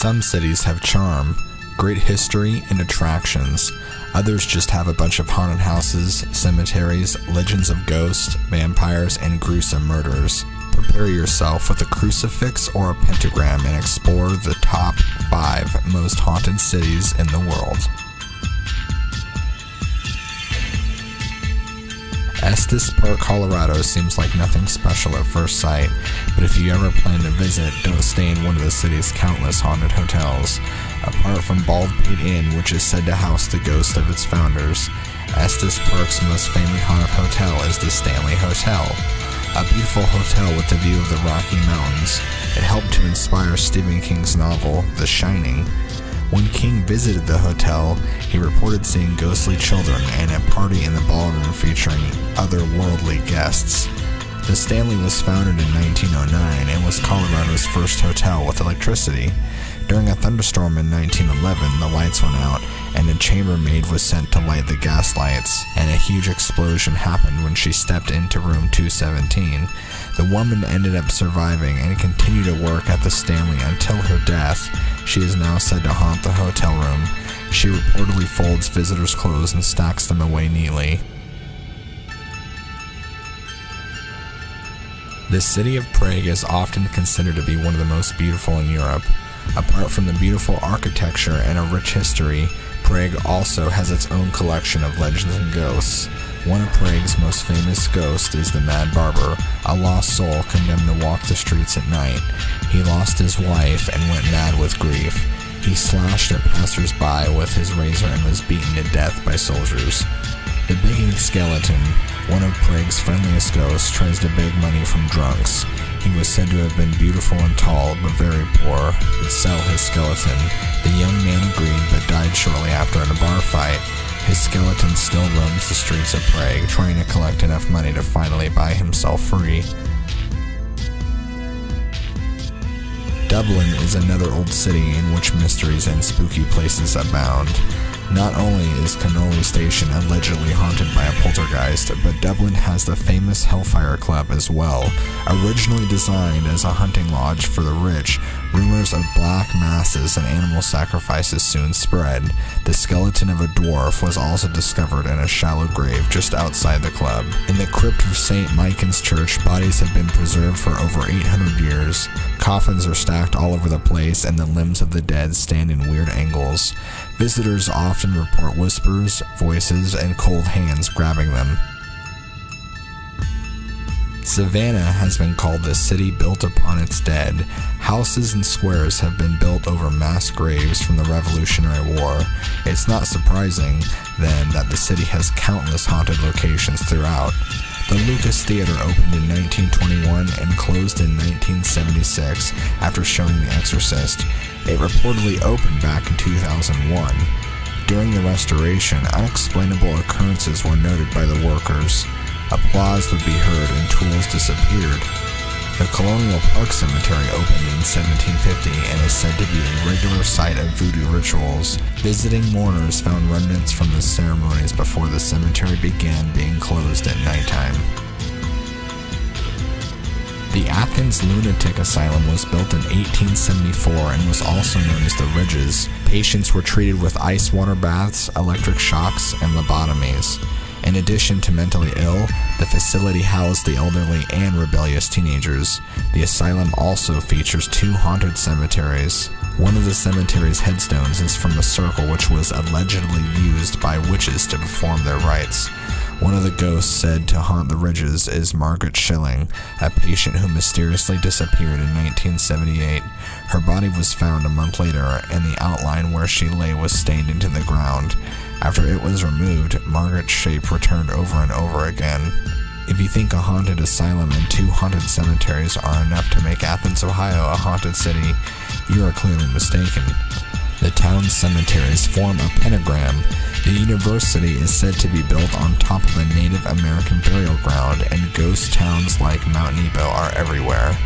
Some cities have charm, great history, and attractions. Others just have a bunch of haunted houses, cemeteries, legends of ghosts, vampires, and gruesome murders. Prepare yourself with a crucifix or a pentagram and explore the top 5 most haunted cities in the world. Estes Park, Colorado seems like nothing special at first sight, but if you ever plan to visit, don't stay in one of the city's countless haunted hotels. Apart from Baldpate Inn, which is said to house the ghost of its founders, Estes Park's most famous haunted hotel is the Stanley Hotel. A beautiful hotel with a view of the Rocky Mountains. It helped to inspire Stephen King's novel, The Shining. When King visited the hotel, he reported seeing ghostly children and a party in the ballroom featuring otherworldly guests. The Stanley was founded in 1909 and was Colorado's first hotel with electricity. During a thunderstorm in 1911, the lights went out, and a chambermaid was sent to light the gas lights, and a huge explosion happened when she stepped into room 217. The woman ended up surviving and continued to work at the Stanley until her death. She is now said to haunt the hotel room. She reportedly folds visitors' clothes and stacks them away neatly. The city of Prague is often considered to be one of the most beautiful in Europe. Apart from the beautiful architecture and a rich history, Prague also has its own collection of legends and ghosts. One of Prague's most famous ghosts is the Mad Barber, a lost soul condemned to walk the streets at night. He lost his wife and went mad with grief. He slashed at passers-by with his razor and was beaten to death by soldiers. The Begging Skeleton, one of Prague's friendliest ghosts, tries to beg money from drunks. He was said to have been beautiful and tall, but very poor. He'd sell his skeleton. The young man agreed, but died shortly after in a bar fight. His skeleton still roams the streets of Prague, trying to collect enough money to finally buy himself free. Dublin is another old city in which mysteries and spooky places abound. Not only is Connolly Station allegedly haunted by a poltergeist, but Dublin has the famous Hellfire Club as well. Originally designed as a hunting lodge for the rich, rumors of black masses and animal sacrifices soon spread. The skeleton of a dwarf was also discovered in a shallow grave just outside the club. In the crypt of St. Michan's Church, bodies have been preserved for over 800 years. Coffins are stacked all over the place, and the limbs of the dead stand in weird angles. Visitors often report whispers, voices, and cold hands grabbing them. Savannah has been called the city built upon its dead. Houses and squares have been built over mass graves from the Revolutionary War. It's not surprising, then, that the city has countless haunted locations throughout. The Lucas Theater opened in 1921 and closed in 1976 after showing The Exorcist. It reportedly opened back in 2001. During the restoration, unexplainable occurrences were noted by the workers. Applause would be heard and tools disappeared. The Colonial Park Cemetery opened in 1750 and is said to be a regular site of voodoo rituals. Visiting mourners found remnants from the ceremonies before the cemetery began being closed at nighttime. The Athens Lunatic Asylum was built in 1874 and was also known as the Ridges. Patients were treated with ice water baths, electric shocks, and lobotomies. In addition to mentally ill, the facility housed the elderly and rebellious teenagers. The asylum also features 2 haunted cemeteries. One of the cemetery's headstones is from a circle which was allegedly used by witches to perform their rites. One of the ghosts said to haunt the Ridges is Margaret Schilling, a patient who mysteriously disappeared in 1978. Her body was found a month later, and the outline where she lay was stained into the ground. After it was removed, Margaret's shape returned over and over again. If you think a haunted asylum and 2 haunted cemeteries are enough to make Athens, Ohio a haunted city, you are clearly mistaken. The town's cemeteries form a pentagram. The university is said to be built on top of a Native American burial ground, and ghost towns like Mount Nebo are everywhere.